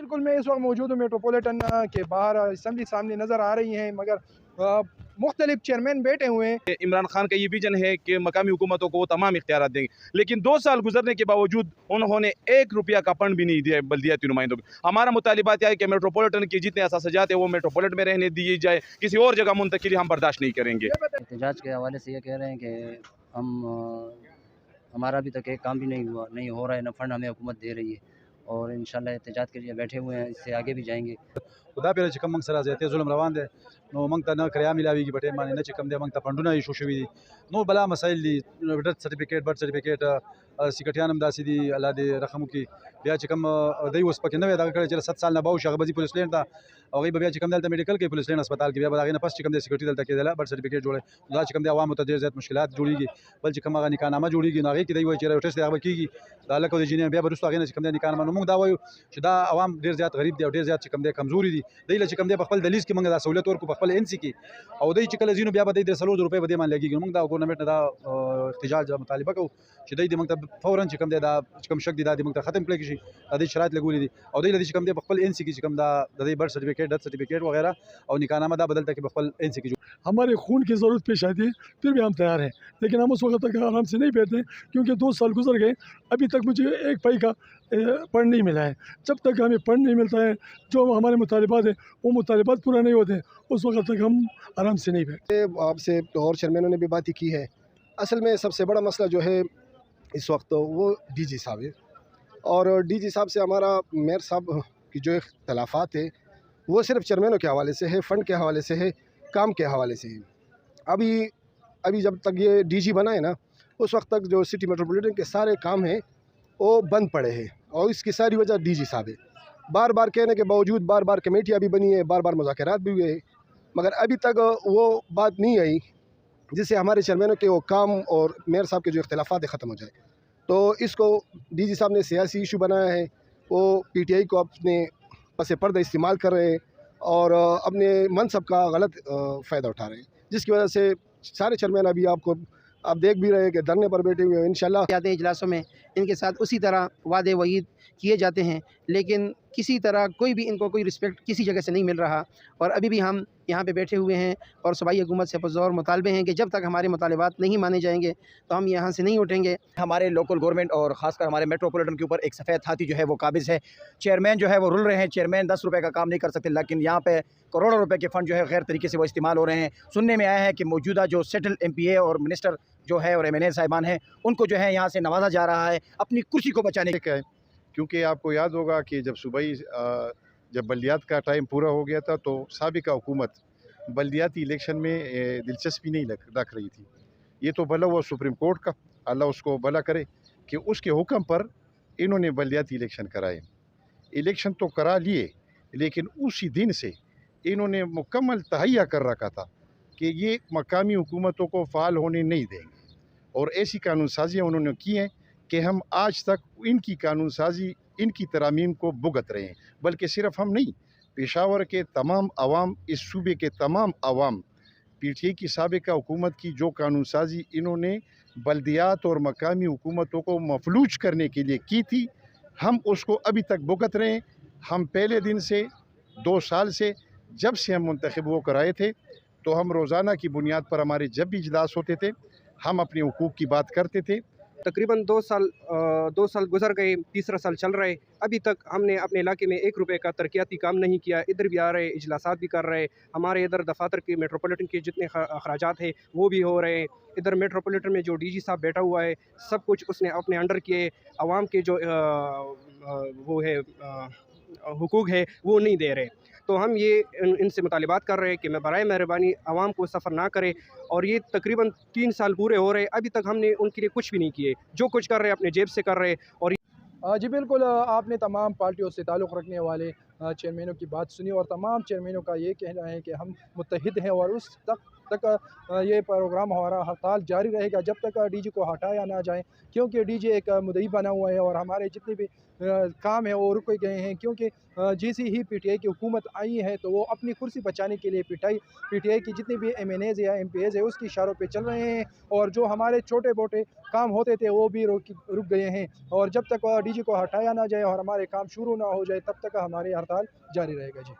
बिल्कुल, मैं इस वक्त मौजूद हूँ मेट्रोपॉलिटन के बाहर। असम्बली सामने नज़र आ रही हैं, मगर मुख्तलिफ चेयरमैन बैठे हुए हैं। इमरान खान का ये विजन है कि मकामी हुकूमतों को तमाम इख्तियार देंगे, लेकिन 2 साल गुजरने के बावजूद उन्होंने 1 रुपया का फंड भी नहीं दिया बल्दियाती नुमाइंदों को। हमारा मुतालिबात यह है कि मेट्रोपॉलिटन की जितने असासाजात है वो मेट्रोपॉलिटन में रहने दी जाए, किसी और जगह मुंतकिली हम बर्दाश्त नहीं करेंगे। एहतजाज के हवाले से ये कह रहे हैं कि हमारा अभी तक एक काम भी नहीं हो रहा है, न फंड हमें हुकूमत दे रही है, और इंशाल्लाह एहतजाज के लिए बैठे हुए हैं, इससे आगे भी जाएंगे। खुदा पे चिकम मंग सरा ज़्यादा जुल्म रवान दे नो मंग ता न करया मिलावी की बटे माने न चिकम दे मंग ता फंडुना इशू शुवी दी नो बला मसाइल दी बर्थ सर्टिफिकेट सिकटियान दासी दी अल्लाह दे रकम की बिया चिकम दई उस पके नवे दागा करे चल 7 साल ना बाऊ शगबजी पुलिस लेन ता और गई बिया चिकम दलता मेडिकल के पुलिस लेन अस्पताल की बिया बदागे न पस चिकम दे सिक्योरिटी दलता के दला बर्थ सर्टिफिकेट जोड़े दा चिकम दे आवाम तदेर ज़्यादा मुश्किलात जोड़ीगी बल चिकम आगा निकानामा जोड़ीगी नागे की दई वो चेहरा टेस्ट आगा की दाला को जिने बिया बरुस्त आगे न चिकम दे निकानामा नो मंग दावा शुदा आवाम देर ज़्यादा गरीब दे देर ज़्यादा चिकम दे कमजोरी दी दई ल चिकम दे बखल दलीस की मंग दा सहूलियत और को बखल एनसी की और दई चिकल जीनो बिया बदई दे सलो रुपए बदे मान लगी मंग दा गवर्नमेंट दा इख्तिजाज मुतालिबा को शदई दे मंग फौरन चिकम दे दा चिकम शक दी दा मंग खत्म करे की दा शराइत लगूली दी और दई ल चिकम दे बखल एनसी की चिकम दा दई बर्थ सर्टिफिकेट डेथ सर्टिफिकेट वगैरह और निकानामा दा बदलता कि बखल एनसी की हमारे खून की ज़रूरत पेश आती है, फिर भी हम तैयार हैं, लेकिन हम उस वक्त तक आराम से नहीं बैठते क्योंकि 2 साल गुजर गए, अभी तक मुझे एक पाई का फंड नहीं मिला है। जब तक हमें फंड नहीं मिलता है, जो हमारे मुतालिबात हैं वो मुतालिबात पूरा नहीं होते, उस वक्त तक हम आराम से नहीं बैठते। आपसे और चेयरमैनों ने भी बात की है। असल में सबसे बड़ा मसला जो है इस वक्त वो डीजी साहब है, और डीजी साहब से हमारा मेयर साहब की जो इख्तलाफात है वो सिर्फ चेयरमैनों के हवाले से है, फ़ंड के हवाले से है, काम के हवाले से है। अभी जब तक ये डीजी बना है ना, उस वक्त तक जो सिटी मेट्रोपॉलिटन के सारे काम हैं वो बंद पड़े हैं, और इसकी सारी वजह डीजी साहब है। बार बार कहने के बावजूद बार बार कमेटियाँ भी बनी है, बार बार मुज़ाकरात भी हुए हैं, मगर अभी तक वो बात नहीं आई जिससे हमारे चेयरमैनों के वो काम और मेयर साहब के जो इख्तिलाफात है ख़त्म हो जाए। तो इसको डीजी साहब ने सियासी इशू बनाया है, वो पीटीआई को अपने पस पर्दा इस्तेमाल कर रहे हैं और अपने मनसब का गलत फ़ायदा उठा रहे हैं, जिसकी वजह से सारे चेयरमैन अभी आप देख भी रहे हैं कि धरने पर बैठे हुए हैं। इंशाल्लाह जाते हैं इजलासों में, इनके साथ उसी तरह वादे वईद किए जाते हैं, लेकिन किसी तरह कोई भी इनको कोई रिस्पेक्ट किसी जगह से नहीं मिल रहा। और अभी भी हम यहाँ पे बैठे हुए हैं और सूबाई हुकूमत से पुरज़ोर मुतालबे हैं कि जब तक हमारे मुतालिबात नहीं माने जाएंगे तो हम यहाँ से नहीं उठेंगे। हमारे लोकल गवर्नमेंट और ख़ासकर हमारे मेट्रोपॉलिटन के ऊपर एक सफ़ेद हाथी जो है वो काबिज़ है। चेयरमैन जो है वो रुल रहे हैं, चेयरमैन 10 रुपये का काम नहीं कर सकते, लेकिन यहाँ पे करोड़ों रुपए के फ़ंड जो है गैर तरीके से वो इस्तेमाल हो रहे हैं। सुनने में आया है कि मौजूदा जो सेटल MPA और मिनिस्टर जो है और MNA साहिबान हैं उनको जो है यहाँ से नवाजा जा रहा है अपनी कुर्सी को बचाने के। क्योंकि आपको याद होगा कि जब सूबाई जब बल्दियात का टाइम पूरा हो गया था तो साबिका हुकूमत बल्दियाती इलेक्शन में दिलचस्पी नहीं रख रही थी। ये तो भला हुआ सुप्रीम कोर्ट का, अल्लाह उसको भला करे कि उसके हुक्म पर इन्होंने बल्दियाती इलेक्शन कराए। इलेक्शन तो करा लिए, लेकिन उसी दिन से इन्होंने मुकम्मल तहैया कर रखा था कि ये मकामी हुकूमतों को फ़ाल होने नहीं देंगे, और ऐसी कानून साजियाँ उन्होंने की हैं कि हम आज तक इनकी कानून साजी, इनकी तरामीम को भुगत रहे हैं। बल्कि सिर्फ हम नहीं, पेशावर के तमाम अवाम, इस सूबे के तमाम अवाम PTI की साबिका हुकूमत की जो कानून साजी इन्होंने बल्दियात और मकामी हुकूमतों को मफलूज करने के लिए की थी, हम उसको अभी तक भुगत रहे हैं। हम पहले दिन से 2 साल से जब से हम मुंतखब होकर आए थे, तो हम रोज़ाना की बुनियाद पर हमारे जब भी इजलास होते थे हम अपने हुकूक की बात करते थे। तकरीबन 2 साल गुजर गए, तीसरा साल चल रहा है, अभी तक हमने अपने इलाके में 1 रुपये का तरक्याती काम नहीं किया। इधर भी आ रहे, इजलासात भी कर रहे, हमारे इधर दफातर के मेट्रोपॉलिटन के जितने अखराजात हैं वो भी हो रहे हैं। इधर मेट्रोपॉलिटन में जो डीजी साहब बैठा हुआ है सब कुछ उसने अपने अंडर किए, आवाम के जो वो है हुकूक है वो नहीं दे रहे। तो हम ये इनसे मुतालिबात कर रहे हैं कि मैं बराए मेहरबानी आवाम को सफ़र ना करे, और ये तकरीबन 3 साल पूरे हो रहे, अभी तक हमने उनके लिए कुछ भी नहीं किए। जो कुछ कर रहे अपने जेब से कर रहे। और जी बिल्कुल, आपने तमाम पार्टियों से ताल्लुक़ रखने वाले चेयरमैनों की बात सुनी, और तमाम चेयरमैनों का ये कहना है कि हम मुत्तहिद हैं और उस तक तक ये प्रोग्राम हमारा हड़ताल जारी रहेगा, जब तक डीजी को हटाया ना जाए, क्योंकि डीजी एक मुद्दई बना हुआ है और हमारे जितने भी काम है वो रुक गए हैं, क्योंकि जैसी ही पीटीआई की हुकूमत आई है तो वो अपनी कुर्सी बचाने के लिए पीटीआई की जितने भी एमएनएज़ या एमपीएज़ है उसकी इशारों पे चल रहे हैं, और जो हमारे छोटे मोटे काम होते थे वो भी रुक गए हैं। और जब तक डीजी को हटाया ना जाए और हमारे काम शुरू ना हो जाए तब तक हमारी हड़ताल जारी रहेगा। जी।